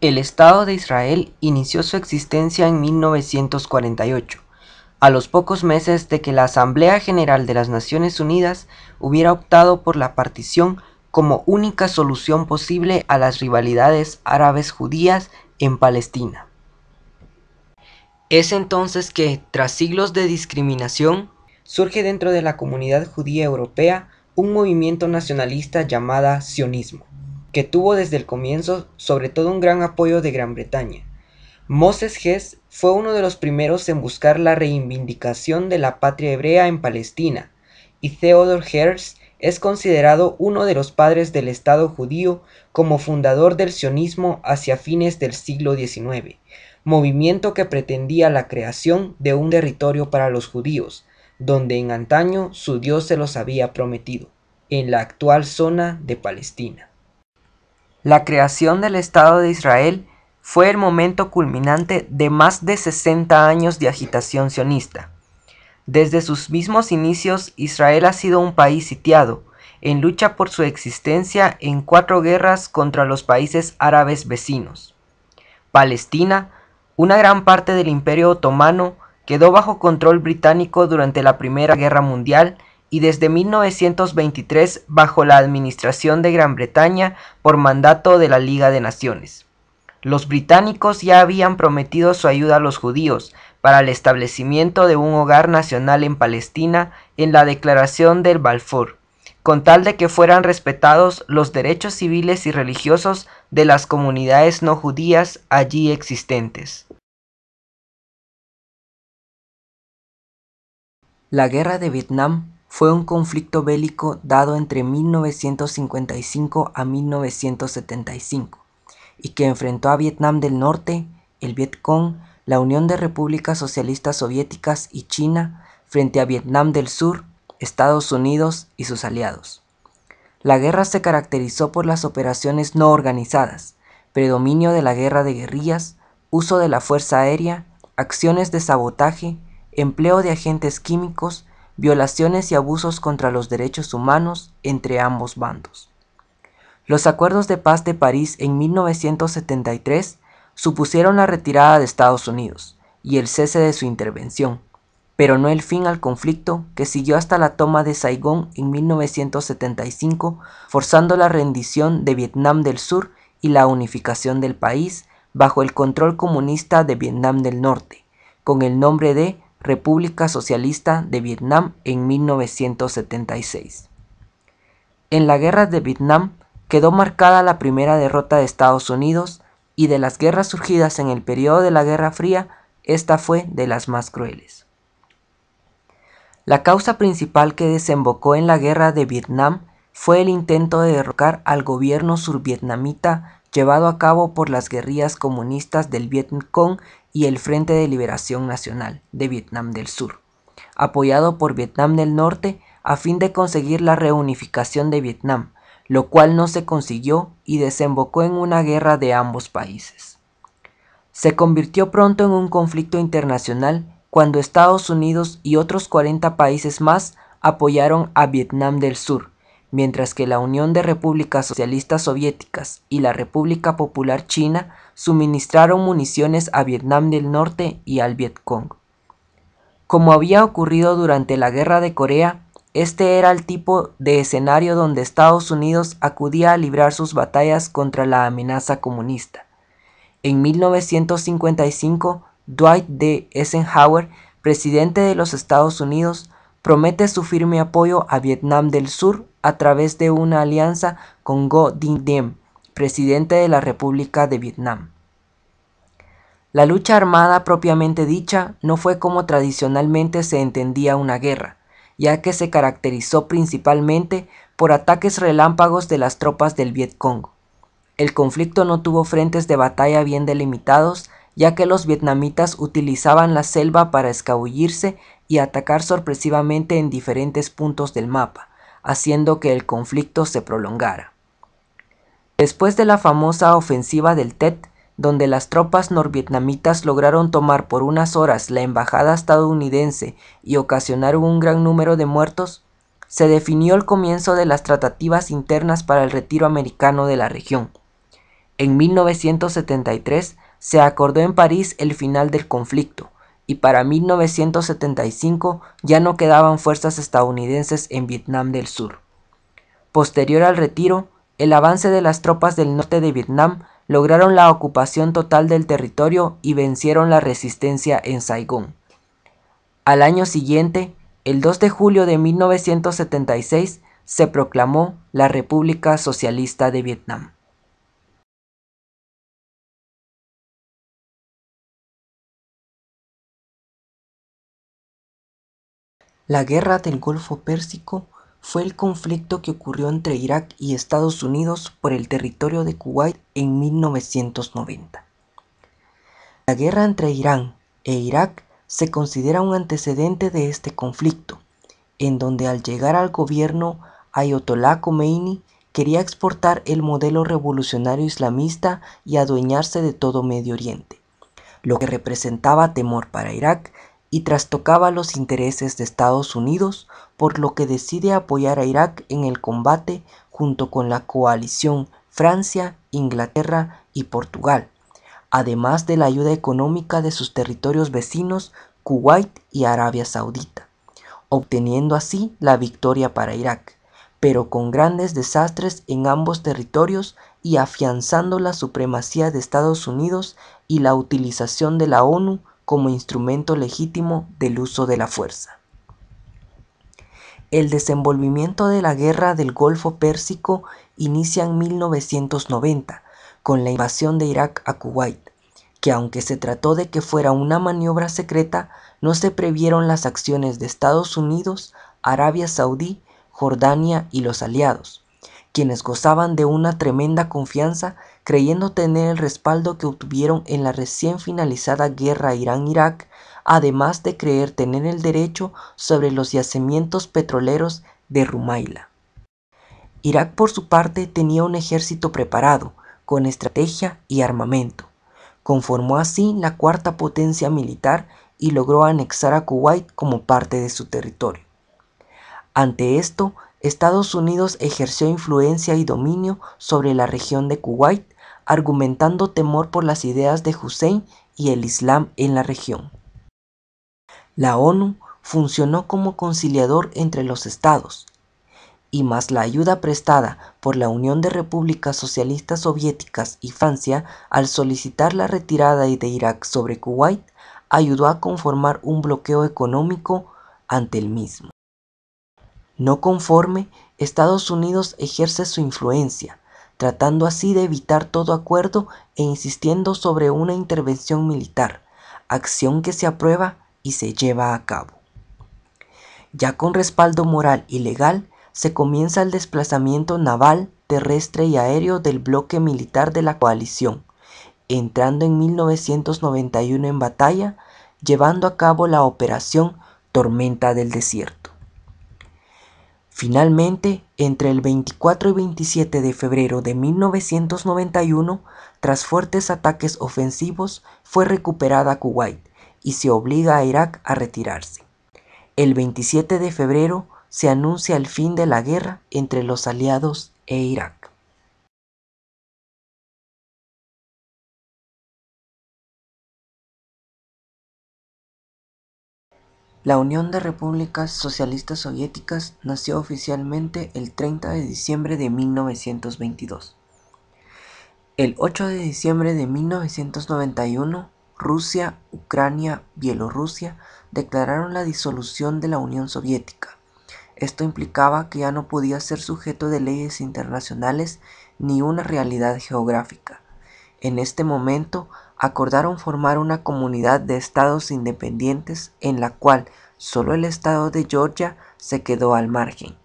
El Estado de Israel inició su existencia en 1948, a los pocos meses de que la Asamblea General de las Naciones Unidas hubiera optado por la partición como única solución posible a las rivalidades árabes-judías en Palestina. Es entonces que, tras siglos de discriminación, surge dentro de la comunidad judía europea un movimiento nacionalista llamado sionismo, que tuvo desde el comienzo sobre todo un gran apoyo de Gran Bretaña. Moses Hess fue uno de los primeros en buscar la reivindicación de la patria hebrea en Palestina, y Theodor Herzl es considerado uno de los padres del Estado judío como fundador del sionismo hacia fines del siglo XIX, movimiento que pretendía la creación de un territorio para los judíos, donde en antaño su Dios se los había prometido, en la actual zona de Palestina. La creación del Estado de Israel fue el momento culminante de más de 60 años de agitación sionista. Desde sus mismos inicios, Israel ha sido un país sitiado, en lucha por su existencia en 4 guerras contra los países árabes vecinos. Palestina, una gran parte del Imperio Otomano, quedó bajo control británico durante la Primera Guerra Mundial y desde 1923 bajo la administración de Gran Bretaña por mandato de la Liga de Naciones. Los británicos ya habían prometido su ayuda a los judíos para el establecimiento de un hogar nacional en Palestina en la Declaración del Balfour, con tal de que fueran respetados los derechos civiles y religiosos de las comunidades no judías allí existentes. La Guerra de Vietnam fue un conflicto bélico dado entre 1955 a 1975 y que enfrentó a Vietnam del Norte, el Vietcong, la Unión de Repúblicas Socialistas Soviéticas y China frente a Vietnam del Sur, Estados Unidos y sus aliados. La guerra se caracterizó por las operaciones no organizadas, predominio de la guerra de guerrillas, uso de la fuerza aérea, acciones de sabotaje, empleo de agentes químicos, violaciones y abusos contra los derechos humanos entre ambos bandos. Los acuerdos de paz de París en 1973 supusieron la retirada de Estados Unidos y el cese de su intervención, pero no el fin al conflicto que siguió hasta la toma de Saigón en 1975, forzando la rendición de Vietnam del Sur y la unificación del país bajo el control comunista de Vietnam del Norte, con el nombre de República Socialista de Vietnam en 1976. En la Guerra de Vietnam quedó marcada la primera derrota de Estados Unidos, y de las guerras surgidas en el periodo de la Guerra Fría, esta fue de las más crueles. La causa principal que desembocó en la Guerra de Vietnam fue el intento de derrocar al gobierno survietnamita llevado a cabo por las guerrillas comunistas del Vietcong y el Frente de Liberación Nacional de Vietnam del Sur, apoyado por Vietnam del Norte a fin de conseguir la reunificación de Vietnam, lo cual no se consiguió y desembocó en una guerra de ambos países. Se convirtió pronto en un conflicto internacional cuando Estados Unidos y otros 40 países más apoyaron a Vietnam del Sur, mientras que la Unión de Repúblicas Socialistas Soviéticas y la República Popular China suministraron municiones a Vietnam del Norte y al Vietcong. Como había ocurrido durante la Guerra de Corea, este era el tipo de escenario donde Estados Unidos acudía a librar sus batallas contra la amenaza comunista. En 1955, Dwight D. Eisenhower, presidente de los Estados Unidos, promete su firme apoyo a Vietnam del Sur a través de una alianza con Ngo Dinh Diem, presidente de la República de Vietnam. La lucha armada propiamente dicha no fue como tradicionalmente se entendía una guerra, ya que se caracterizó principalmente por ataques relámpagos de las tropas del Vietcong. El conflicto no tuvo frentes de batalla bien delimitados, ya que los vietnamitas utilizaban la selva para escabullirse y atacar sorpresivamente en diferentes puntos del mapa, haciendo que el conflicto se prolongara. Después de la famosa ofensiva del Tet, donde las tropas norvietnamitas lograron tomar por unas horas la embajada estadounidense y ocasionaron un gran número de muertos, se definió el comienzo de las tratativas internas para el retiro americano de la región. En 1973 se acordó en París el final del conflicto, y para 1975 ya no quedaban fuerzas estadounidenses en Vietnam del Sur. Posterior al retiro, el avance de las tropas del norte de Vietnam lograron la ocupación total del territorio y vencieron la resistencia en Saigón. Al año siguiente, el 2 de julio de 1976, se proclamó la República Socialista de Vietnam. La Guerra del Golfo Pérsico fue el conflicto que ocurrió entre Irak y Estados Unidos por el territorio de Kuwait en 1990. La guerra entre Irán e Irak se considera un antecedente de este conflicto, en donde al llegar al gobierno, Ayatollah Khomeini quería exportar el modelo revolucionario islamista y adueñarse de todo Medio Oriente, lo que representaba temor para Irak y trastocaba los intereses de Estados Unidos, por lo que decide apoyar a Irak en el combate junto con la coalición Francia, Inglaterra y Portugal, además de la ayuda económica de sus territorios vecinos Kuwait y Arabia Saudita, obteniendo así la victoria para Irak, pero con grandes desastres en ambos territorios y afianzando la supremacía de Estados Unidos y la utilización de la ONU como instrumento legítimo del uso de la fuerza. El desenvolvimiento de la Guerra del Golfo Pérsico inicia en 1990, con la invasión de Irak a Kuwait, que aunque se trató de que fuera una maniobra secreta, no se previeron las acciones de Estados Unidos, Arabia Saudí, Jordania y los aliados, quienes gozaban de una tremenda confianza creyendo tener el respaldo que obtuvieron en la recién finalizada guerra Irán-Irak, además de creer tener el derecho sobre los yacimientos petroleros de Rumaila. Irak por su parte tenía un ejército preparado, con estrategia y armamento. Conformó así la cuarta potencia militar y logró anexar a Kuwait como parte de su territorio. Ante esto, Estados Unidos ejerció influencia y dominio sobre la región de Kuwait, argumentando temor por las ideas de Hussein y el Islam en la región. La ONU funcionó como conciliador entre los estados, y más la ayuda prestada por la Unión de Repúblicas Socialistas Soviéticas y Francia al solicitar la retirada de Irak sobre Kuwait, ayudó a conformar un bloqueo económico ante el mismo. No conforme, Estados Unidos ejerce su influencia, tratando así de evitar todo acuerdo e insistiendo sobre una intervención militar, acción que se aprueba y se lleva a cabo. Ya con respaldo moral y legal, se comienza el desplazamiento naval, terrestre y aéreo del bloque militar de la coalición, entrando en 1991 en batalla, llevando a cabo la operación Tormenta del Desierto. Finalmente, entre el 24 y 27 de febrero de 1991, tras fuertes ataques ofensivos, fue recuperada Kuwait y se obliga a Irak a retirarse. El 27 de febrero se anuncia el fin de la guerra entre los aliados e Irak. La Unión de Repúblicas Socialistas Soviéticas nació oficialmente el 30 de diciembre de 1922. El 8 de diciembre de 1991, Rusia, Ucrania, Bielorrusia declararon la disolución de la Unión Soviética. Esto implicaba que ya no podía ser sujeto de leyes internacionales ni una realidad geográfica. En este momento, acordaron formar una comunidad de estados independientes en la cual solo el estado de Georgia se quedó al margen.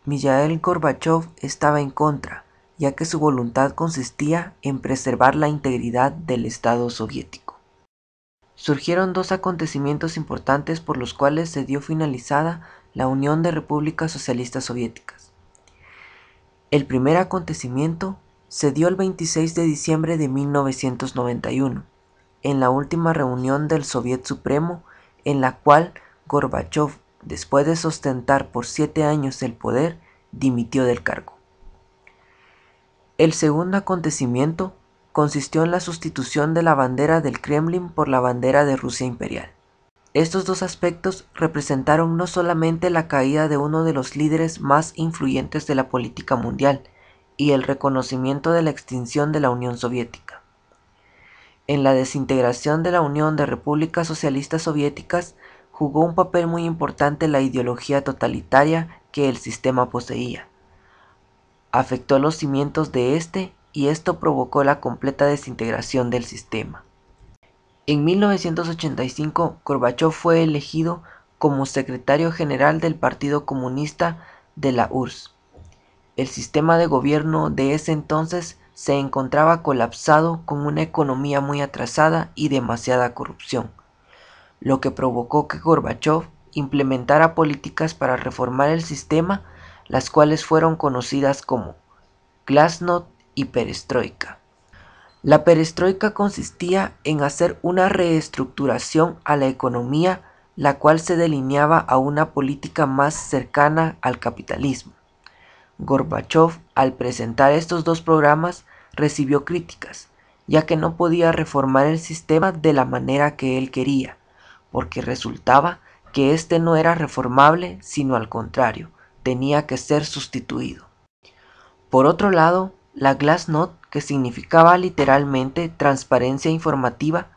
Mikhail Gorbachev estaba en contra, ya que su voluntad consistía en preservar la integridad del Estado soviético. Surgieron dos acontecimientos importantes por los cuales se dio finalizada la Unión de Repúblicas Socialistas Soviéticas. El primer acontecimiento se dio el 26 de diciembre de 1991, en la última reunión del Soviet Supremo, en la cual Gorbachev, después de sustentar por 7 años el poder, dimitió del cargo. El segundo acontecimiento consistió en la sustitución de la bandera del Kremlin por la bandera de Rusia imperial. Estos dos aspectos representaron no solamente la caída de uno de los líderes más influyentes de la política mundial y el reconocimiento de la extinción de la Unión Soviética. En la desintegración de la Unión de Repúblicas Socialistas Soviéticas jugó un papel muy importante la ideología totalitaria que el sistema poseía. Afectó los cimientos de este y esto provocó la completa desintegración del sistema. En 1985, Gorbachov fue elegido como secretario general del Partido Comunista de la URSS. El sistema de gobierno de ese entonces se encontraba colapsado con una economía muy atrasada y demasiada corrupción, lo que provocó que Gorbachov implementara políticas para reformar el sistema, las cuales fueron conocidas como Glasnost y Perestroika. La perestroika consistía en hacer una reestructuración a la economía, la cual se delineaba a una política más cercana al capitalismo. Gorbachov, al presentar estos dos programas, recibió críticas, ya que no podía reformar el sistema de la manera que él quería, porque resultaba que este no era reformable, sino al contrario, tenía que ser sustituido. Por otro lado, la Glasnost, que significaba literalmente transparencia informativa,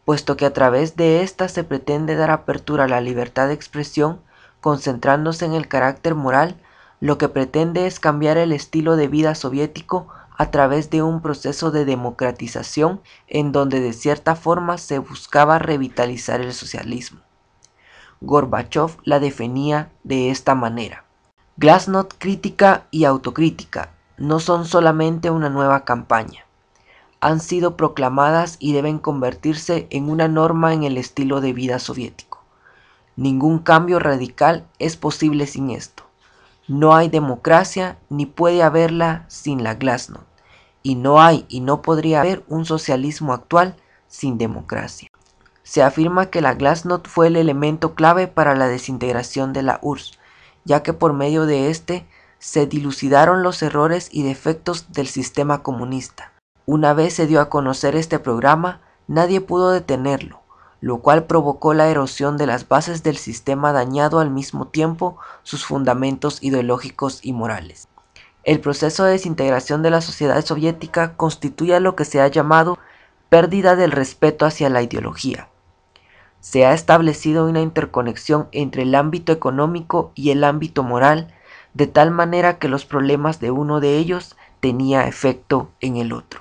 puesto que a través de esta se pretende dar apertura a la libertad de expresión, concentrándose en el carácter moral, lo que pretende es cambiar el estilo de vida soviético a través de un proceso de democratización en donde de cierta forma se buscaba revitalizar el socialismo. Gorbachov la definía de esta manera. Glasnost crítica y autocrítica no son solamente una nueva campaña. Han sido proclamadas y deben convertirse en una norma en el estilo de vida soviético. Ningún cambio radical es posible sin esto. No hay democracia ni puede haberla sin la Glasnost. Y no hay y no podría haber un socialismo actual sin democracia. Se afirma que la Glasnost fue el elemento clave para la desintegración de la URSS, ya que por medio de este se dilucidaron los errores y defectos del sistema comunista. Una vez se dio a conocer este programa, nadie pudo detenerlo, lo cual provocó la erosión de las bases del sistema dañando al mismo tiempo sus fundamentos ideológicos y morales. El proceso de desintegración de la sociedad soviética constituye lo que se ha llamado pérdida del respeto hacia la ideología. Se ha establecido una interconexión entre el ámbito económico y el ámbito moral, de tal manera que los problemas de uno de ellos tenía efecto en el otro.